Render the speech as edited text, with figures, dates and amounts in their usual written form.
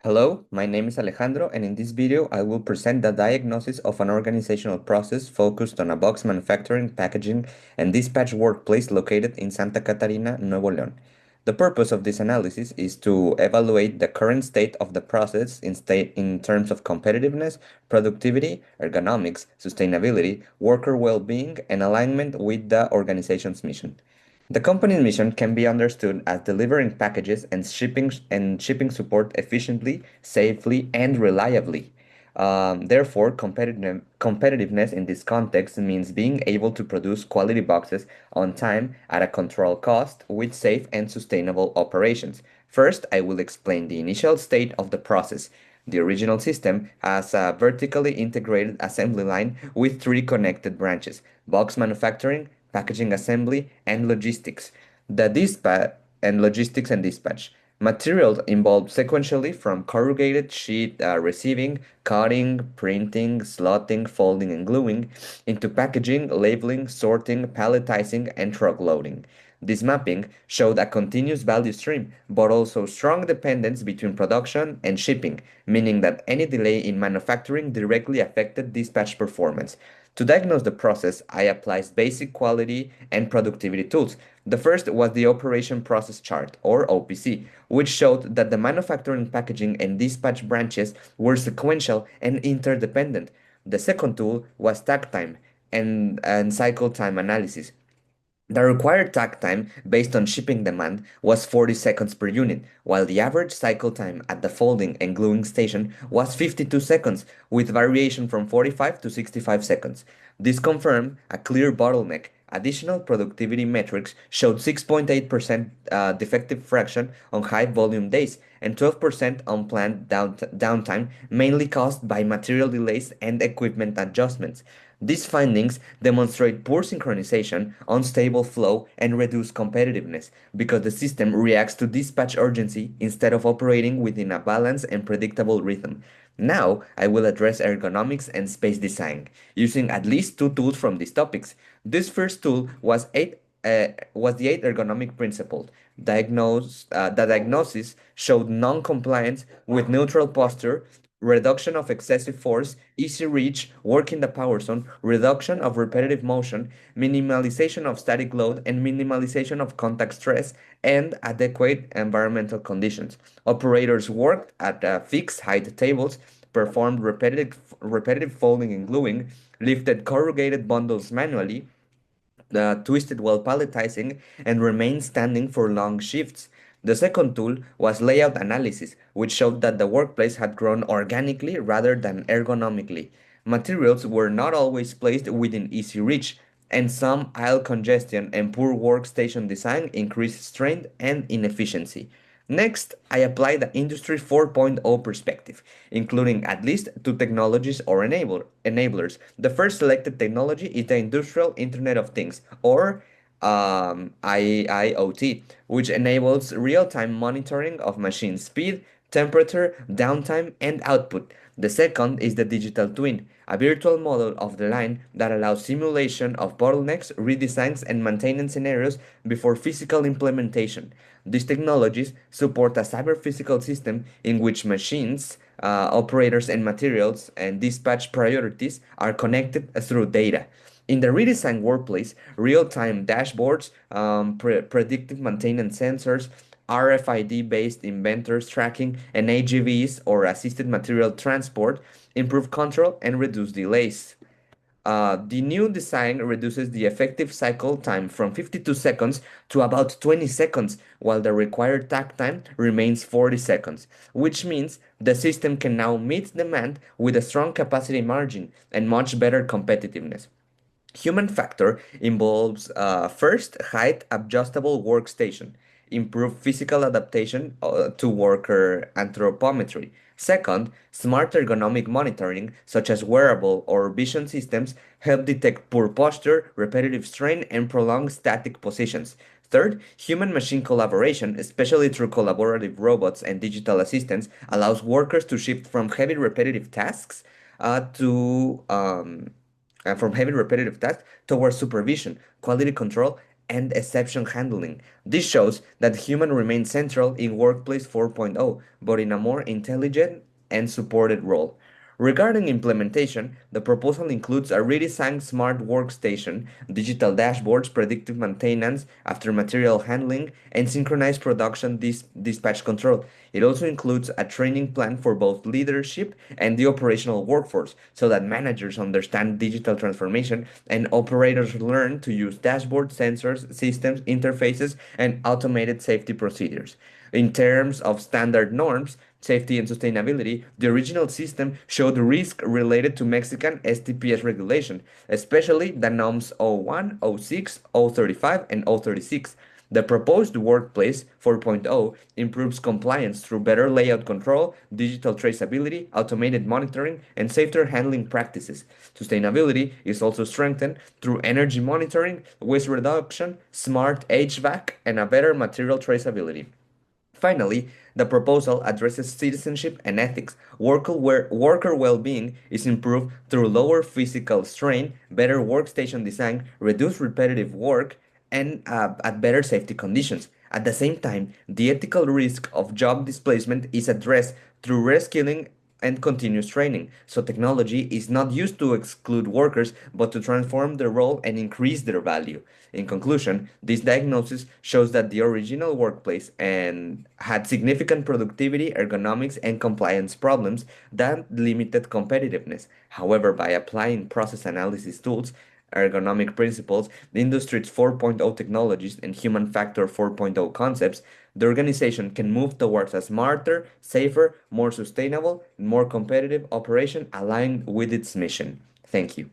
Hello, my name is Alejandro, and in this video, I will present the diagnosis of an organizational process focused on a box manufacturing, packaging, and dispatch workplace located in Santa Catarina, Nuevo León. The purpose of this analysis is to evaluate the current state of the process in terms of competitiveness, productivity, ergonomics, sustainability, worker well-being, and alignment with the organization's mission. The company's mission can be understood as delivering packages and shipping support efficiently, safely, and reliably. Therefore, competitiveness in this context means being able to produce quality boxes on time at a controlled cost with safe and sustainable operations. First, I will explain the initial state of the process. The original system has a vertically integrated assembly line with three connected branches: box manufacturing, packaging assembly, and logistics. The dispatch and logistics and dispatch. Materials involved sequentially from corrugated sheet receiving, cutting, printing, slotting, folding, and gluing into packaging, labeling, sorting, palletizing, and truck loading. This mapping showed a continuous value stream, but also strong dependence between production and shipping, meaning that any delay in manufacturing directly affected dispatch performance. To diagnose the process, I applied basic quality and productivity tools. The first was the Operation Process Chart, or OPC, which showed that the manufacturing, packaging, and dispatch branches were sequential and interdependent. The second tool was takt time and cycle time analysis. The required takt time based on shipping demand was 40 seconds per unit, while the average cycle time at the folding and gluing station was 52 seconds, with variation from 45 to 65 seconds. This confirmed a clear bottleneck. Additional productivity metrics showed 6.8% defective fraction on high volume days and 12% unplanned downtime, mainly caused by material delays and equipment adjustments. These findings demonstrate poor synchronization, unstable flow, and reduced competitiveness because the system reacts to dispatch urgency instead of operating within a balanced and predictable rhythm. Now, I will address ergonomics and space design using at least two tools from these topics. This first tool was the eight ergonomic principle. The diagnosis showed non-compliance with neutral posture, reduction of excessive force, easy reach, work in the power zone, reduction of repetitive motion, minimalization of static load, and minimalization of contact stress, and adequate environmental conditions. Operators worked at fixed height tables, performed repetitive folding and gluing, lifted corrugated bundles manually, twisted while palletizing, and remained standing for long shifts. The second tool was layout analysis, which showed that the workplace had grown organically rather than ergonomically. Materials were not always placed within easy reach, and some aisle congestion and poor workstation design increased strain and inefficiency. Next, I apply the Industry 4.0 perspective, including at least two technologies or enablers. The first selected technology is the Industrial Internet of Things, or IIoT, which enables real-time monitoring of machine speed, temperature, downtime, and output. The second is the digital twin, a virtual model of the line that allows simulation of bottlenecks, redesigns, and maintenance scenarios before physical implementation. These technologies support a cyber-physical system in which machines, operators, and materials and dispatch priorities are connected through data. In the redesigned workplace, real-time dashboards, predictive maintenance sensors, RFID-based inventories tracking, and AGVs or assisted material transport improve control and reduce delays. The new design reduces the effective cycle time from 52 seconds to about 20 seconds, while the required takt time remains 40 seconds, which means the system can now meet demand with a strong capacity margin and much better competitiveness. Human factor involves first, height adjustable workstation, improve physical adaptation to worker anthropometry. Second, smart ergonomic monitoring, such as wearable or vision systems, help detect poor posture, repetitive strain, and prolonged static positions. Third, human-machine collaboration, especially through collaborative robots and digital assistants, allows workers to shift from heavy repetitive tasks towards supervision, quality control, and exception handling. This shows that human remains central in Workplace 4.0, but in a more intelligent and supported role. Regarding implementation, the proposal includes a redesigned smart workstation, digital dashboards, predictive maintenance after material handling, and synchronized production dispatch control. It also includes a training plan for both leadership and the operational workforce so that managers understand digital transformation and operators learn to use dashboards, sensors, systems, interfaces, and automated safety procedures. In terms of standard norms, safety and sustainability, the original system showed risk related to Mexican STPS regulation, especially the norms 01, 06, 035, and 036. The proposed Workplace 4.0 improves compliance through better layout control, digital traceability, automated monitoring, and safer handling practices. Sustainability is also strengthened through energy monitoring, waste reduction, smart HVAC, and a better material traceability. Finally, the proposal addresses citizenship and ethics. Worker well-being is improved through lower physical strain, better workstation design, reduced repetitive work, and at better safety conditions. At the same time, the ethical risk of job displacement is addressed through reskilling and continuous training. So technology is not used to exclude workers, but to transform their role and increase their value. In conclusion, this diagnosis shows that the original workplace and had significant productivity, ergonomics, and compliance problems that limited competitiveness. However, by applying process analysis tools, ergonomic principles, the Industry 4.0 technologies, and human factor 4.0 concepts, the organization can move towards a smarter, safer, more sustainable, and more competitive operation aligned with its mission. Thank you.